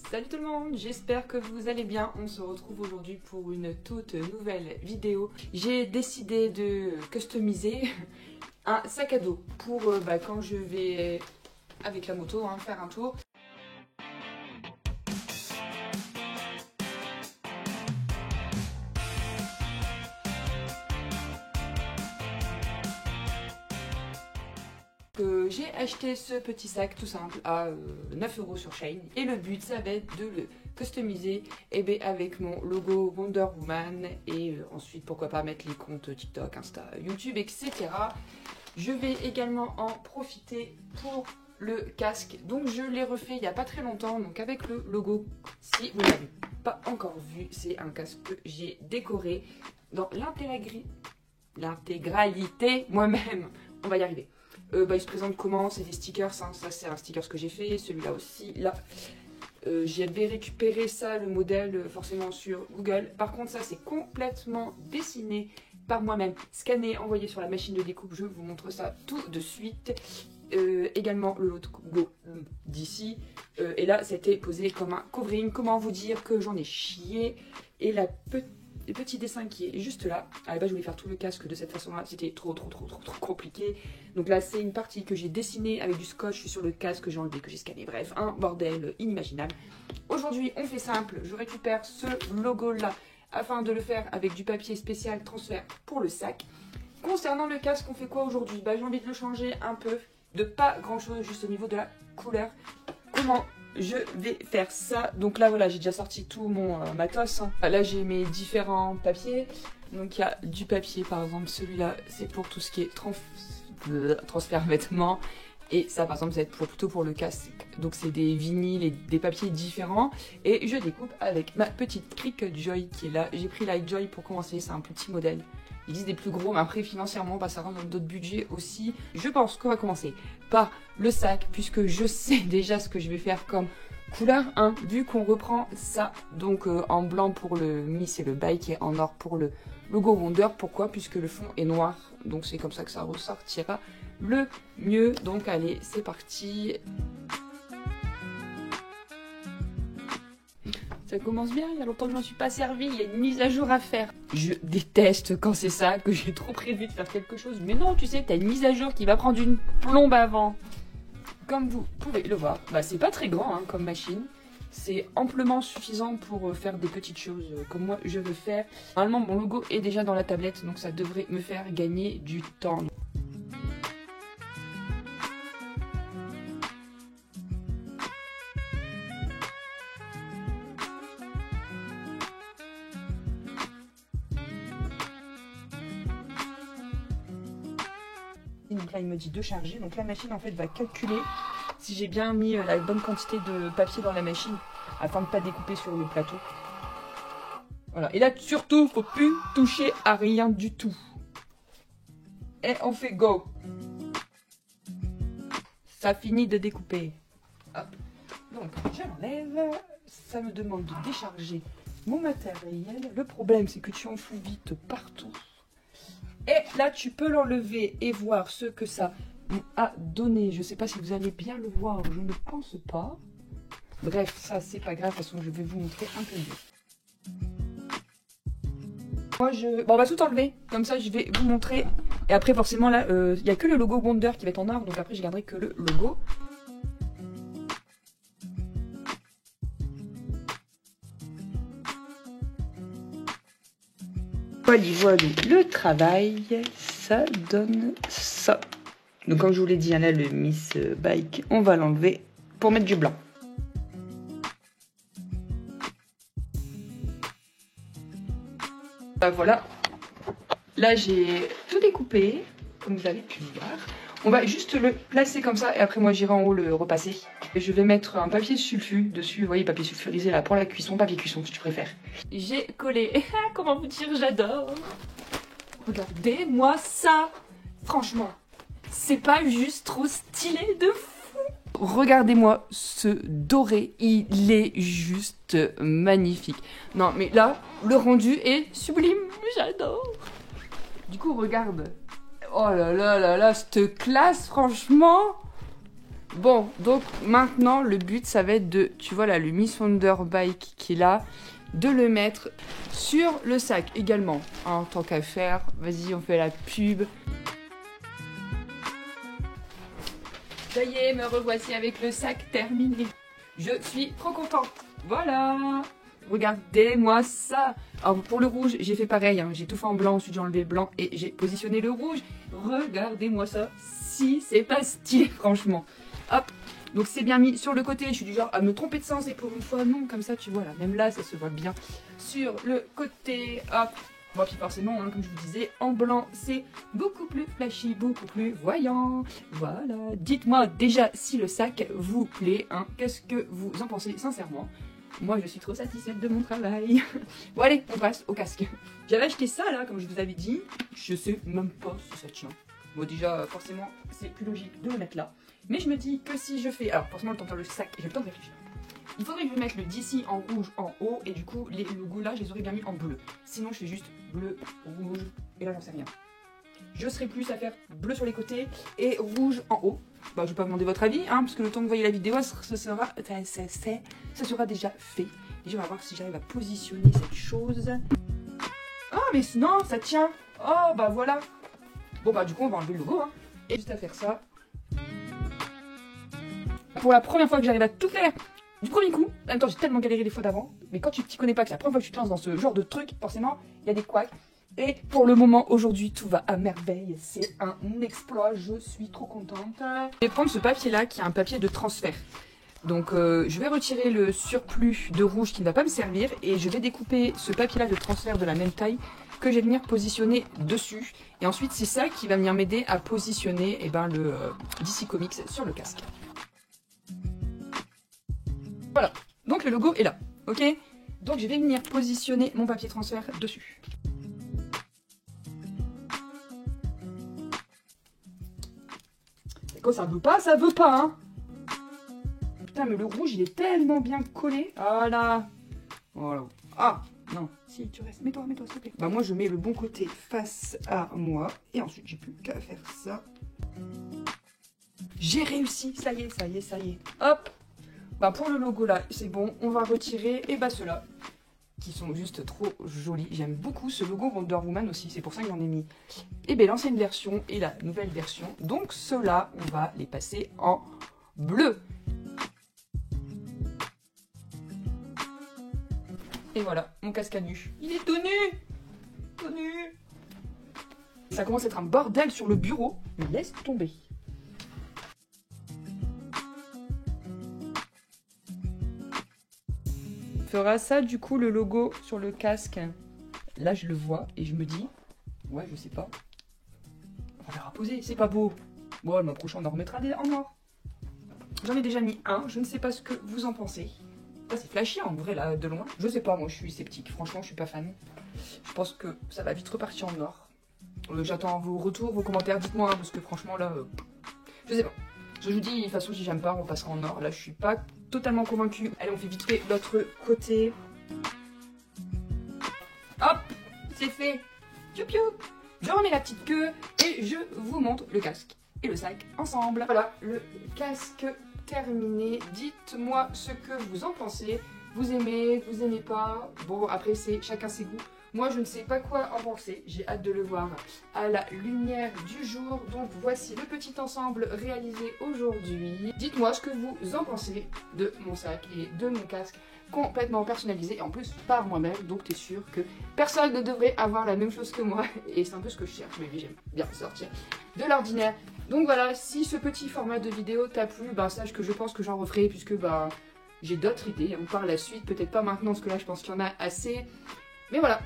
Salut tout le monde, j'espère que vous allez bien. On se retrouve aujourd'hui pour une toute nouvelle vidéo. J'ai décidé de customiser un sac à dos pour quand je vais avec la moto faire un tour. J'ai acheté ce petit sac tout simple à 9 € sur Shein et le but ça va être de le customiser avec mon logo Wonder Woman et ensuite pourquoi pas mettre les comptes TikTok, Insta, YouTube, etc. Je vais également en profiter pour le casque, donc je l'ai refait il n'y a pas très longtemps, donc avec le logo. Si vous ne l'avez pas encore vu, c'est un casque que j'ai décoré dans l'intégralité moi-même. On va y arriver. Il se présente comment? C'est des stickers, ça c'est un sticker que j'ai fait, celui-là aussi, là. J'avais récupéré ça, le modèle, forcément sur Google. Par contre, ça c'est complètement dessiné par moi-même, scanné, envoyé sur la machine de découpe. Je vous montre ça tout de suite. Également le logo d'ici. Et là, c'était posé comme un covering. Comment vous dire que j'en ai chié. Et le petit dessin qui est juste là. À la base, je voulais faire tout le casque de cette façon-là. C'était trop compliqué. Donc là, c'est une partie que j'ai dessinée avec du scotch sur le casque que j'ai enlevé, que j'ai scanné. Bref, un bordel inimaginable. Aujourd'hui, on fait simple. Je récupère ce logo-là afin de le faire avec du papier spécial transfert pour le sac. Concernant le casque, on fait quoi aujourd'hui? J'ai envie de le changer un peu. De pas grand-chose, juste au niveau de la couleur. Comment je vais faire ça? Donc là voilà, j'ai déjà sorti tout mon matos. Là j'ai mes différents papiers. Donc il y a du papier, par exemple celui-là c'est pour tout ce qui est transfert vêtements. Et ça par exemple ça va être plutôt pour le casque. Donc c'est des vinyles et des papiers différents. Et je découpe avec ma petite Cric Joy qui est là. J'ai pris la Joy pour commencer, c'est un petit modèle. Il existe des plus gros, mais après financièrement, ça rentre dans d'autres budgets aussi. Je pense qu'on va commencer par le sac, puisque je sais déjà ce que je vais faire comme couleur 1, vu qu'on reprend ça. Donc en blanc pour le Miss et le bike, et en or pour le logo Wonder. Pourquoi? Puisque le fond est noir, donc c'est comme ça que ça ressortira le mieux. Donc allez, c'est parti. Ça commence bien, il y a longtemps que je n'en suis pas servi, il y a une mise à jour à faire. Je déteste quand c'est ça, que j'ai trop prévu de faire quelque chose. Mais non, tu sais, t'as une mise à jour qui va prendre une plombe avant. Comme vous pouvez le voir, c'est pas très grand comme machine. C'est amplement suffisant pour faire des petites choses comme moi je veux faire. Normalement, mon logo est déjà dans la tablette, donc ça devrait me faire gagner du temps. Donc là il me dit de charger, donc la machine en fait va calculer si j'ai bien mis la bonne quantité de papier dans la machine afin de ne pas découper sur le plateau. Voilà, et là surtout faut plus toucher à rien du tout. Et on fait go. Ça finit de découper. Hop. Donc je l'enlève, ça me demande de décharger mon matériel. Le problème c'est que tu en fous vite partout. Et là, tu peux l'enlever et voir ce que ça a donné. Je ne sais pas si vous allez bien le voir, je ne pense pas. Bref, ça, c'est pas grave. De toute façon, je vais vous montrer un peu mieux. Bon, on va tout enlever. Comme ça, je vais vous montrer. Et après, forcément, là, il n'y a que le logo Wonder qui va être en or. Donc après, je garderai que le logo. Voilà, le travail, ça donne ça. Donc comme je vous l'ai dit, là le Miss Bike, on va l'enlever pour mettre du blanc. Voilà, là j'ai tout découpé, comme vous avez pu voir. On va juste le placer comme ça et après moi j'irai en haut le repasser. Et je vais mettre un papier sulfu dessus, vous voyez, papier sulfurisé là pour la cuisson, papier cuisson si tu préfères. J'ai collé, comment vous dire, j'adore. Regardez-moi ça. Franchement, c'est pas juste trop stylé de fou. Regardez-moi ce doré, il est juste magnifique. Non mais là, le rendu est sublime, j'adore. Du coup, regarde. Oh là là là là, cette classe, franchement. Bon, donc maintenant, le but, ça va être de, tu vois là, le Miss Wonder Bike qui est là, de le mettre sur le sac également. En tant qu'à faire, vas-y, on fait la pub. Ça y est, me revoici avec le sac terminé. Je suis trop contente. Voilà. Regardez-moi ça. Alors pour le rouge, j'ai fait pareil. Hein. J'ai tout fait en blanc, ensuite j'ai enlevé le blanc et j'ai positionné le rouge. Regardez-moi ça. Si, c'est pas stylé, franchement. Hop. Donc c'est bien mis sur le côté. Je suis du genre à me tromper de sens et pour une fois, non. Comme ça, tu vois là. Même là, ça se voit bien. Sur le côté, hop. Bon, puis forcément, hein, comme je vous disais, en blanc, c'est beaucoup plus flashy, beaucoup plus voyant. Voilà. Dites-moi déjà si le sac vous plaît. Hein. Qu'est-ce que vous en pensez sincèrement? Moi, je suis trop satisfaite de mon travail. Bon, allez, on passe au casque. J'avais acheté ça, là, comme je vous avais dit. Je sais même pas si ça tient. Bon, déjà, forcément, c'est plus logique de le mettre là. Mais je me dis que si je fais... Alors, forcément, le temps de faire le sac, j'ai le temps de réfléchir. Il faudrait que je mette le DC en rouge en haut. Et du coup, les logos là, je les aurais bien mis en bleu. Sinon, je fais juste bleu, rouge. Et là, j'en sais rien. Je serai plus à faire bleu sur les côtés et rouge en haut. Bah, je vais pas vous demander votre avis, hein, parce que le temps que vous voyez la vidéo, ça sera déjà fait. Déjà, on va voir si j'arrive à positionner cette chose. Ah, mais non, ça tient. Oh, bah voilà. Bon, bah du coup, on va enlever le logo. Hein. Et juste à faire ça. Pour la première fois que j'arrive à tout faire du premier coup. En même temps, j'ai tellement galéré les fois d'avant. Mais quand tu t'y connais pas, que c'est la première fois que tu te lances dans ce genre de truc, forcément, il y a des couacs. Et pour le moment, aujourd'hui, tout va à merveille. C'est un exploit, je suis trop contente. Je vais prendre ce papier-là, qui est un papier de transfert. Donc, je vais retirer le surplus de rouge qui ne va pas me servir. Et je vais découper ce papier-là de transfert de la même taille que je vais venir positionner dessus. Et ensuite, c'est ça qui va venir m'aider à positionner le DC Comics sur le casque. Voilà, donc le logo est là, ok? Donc je vais venir positionner mon papier transfert dessus. Et quand ça veut pas, hein? Putain, mais le rouge, il est tellement bien collé. Voilà. Voilà. Ah, non. Si, tu restes. Mets-toi, s'il te plaît. Bah moi, je mets le bon côté face à moi. Et ensuite, j'ai plus qu'à faire ça. J'ai réussi. Ça y est. Hop. Bah pour le logo là, c'est bon, on va retirer, et bah ceux-là, qui sont juste trop jolis. J'aime beaucoup ce logo Wonder Woman aussi, c'est pour ça que j'en ai mis. Et bien l'ancienne version et la nouvelle version, donc ceux-là, on va les passer en bleu. Et voilà, mon casque à nu. Il est tout nu. Tout nu. Ça commence à être un bordel sur le bureau, mais laisse tomber. Fera ça du coup le logo sur le casque. Là je le vois et je me dis, ouais je sais pas, on va faire poser, c'est pas beau. Bon le mois prochain on en remettra des en or. J'en ai déjà mis un, je ne sais pas ce que vous en pensez. Là c'est flashy en vrai là de loin. Je sais pas, moi je suis sceptique, franchement je suis pas fan. Je pense que ça va vite repartir en or. J'attends vos retours, vos commentaires, dites-moi hein, parce que franchement là, je sais pas. Je vous dis, de toute façon, si j'aime pas, on passera en or. Là, je suis pas totalement convaincue. Allez, on fait vite fait l'autre côté. Hop, c'est fait. Piou piou. Je remets la petite queue et je vous montre le casque et le sac ensemble. Voilà, le casque terminé. Dites-moi ce que vous en pensez. Vous aimez, vous aimez pas. Bon, après, c'est chacun ses goûts. Moi, je ne sais pas quoi en penser. J'ai hâte de le voir à la lumière du jour. Donc, voici le petit ensemble réalisé aujourd'hui. Dites-moi ce que vous en pensez de mon sac et de mon casque complètement personnalisé. Et en plus, par moi-même. Donc, t'es sûr que personne ne devrait avoir la même chose que moi. Et c'est un peu ce que je cherche. Mais j'aime bien sortir de l'ordinaire. Donc, voilà. Si ce petit format de vidéo t'a plu, sache que je pense que j'en referai. Puisque, j'ai d'autres idées. Par la suite, peut-être pas maintenant. Parce que là, je pense qu'il y en a assez. Mais voilà.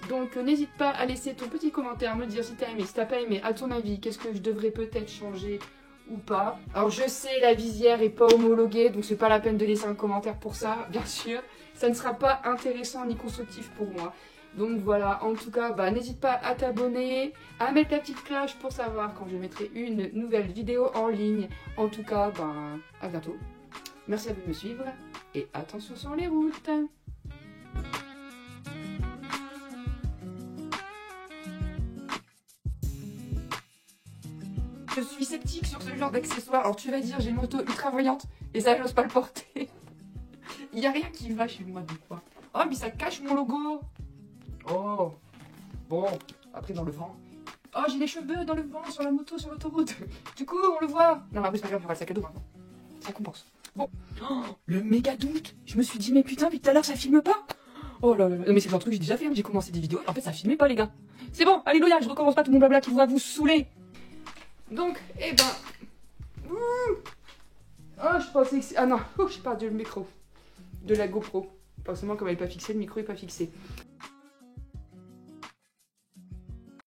Donc n'hésite pas à laisser ton petit commentaire, me dire si t'as aimé, si t'as pas aimé, à ton avis, qu'est-ce que je devrais peut-être changer ou pas. Alors je sais, la visière est pas homologuée, donc c'est pas la peine de laisser un commentaire pour ça, bien sûr. Ça ne sera pas intéressant ni constructif pour moi. Donc voilà, en tout cas, n'hésite pas à t'abonner, à mettre la petite cloche pour savoir quand je mettrai une nouvelle vidéo en ligne. En tout cas, à bientôt. Merci à vous de me suivre et attention sur les routes. je suis sceptique sur ce genre d'accessoires. Alors tu vas dire, j'ai une moto ultra voyante et ça, j'ose pas le porter. Il n'y a rien qui va chez moi, des fois. Oh, mais ça cache mon logo. Oh, bon, après dans le vent. Oh, j'ai les cheveux dans le vent, sur la moto, sur l'autoroute. Du coup, on le voit. Non, mais après, c'est pas grave, il y aura le sac à dos maintenant. Ça compense. Bon. Oh, le méga doute. Je me suis dit, mais putain, depuis tout à l'heure, ça filme pas. Oh là là. Non, mais c'est le genre de truc que j'ai déjà fait. Hein. J'ai commencé des vidéos. En fait, ça filmait pas, les gars. C'est bon, alléluia, je recommence pas tout mon blabla qui va vous saouler. Donc, eh ben. Oh, je pensais que c'est. Ah non, oh, j'ai perdu le micro. De la GoPro. Forcément, comme elle n'est pas fixée, le micro est pas fixé.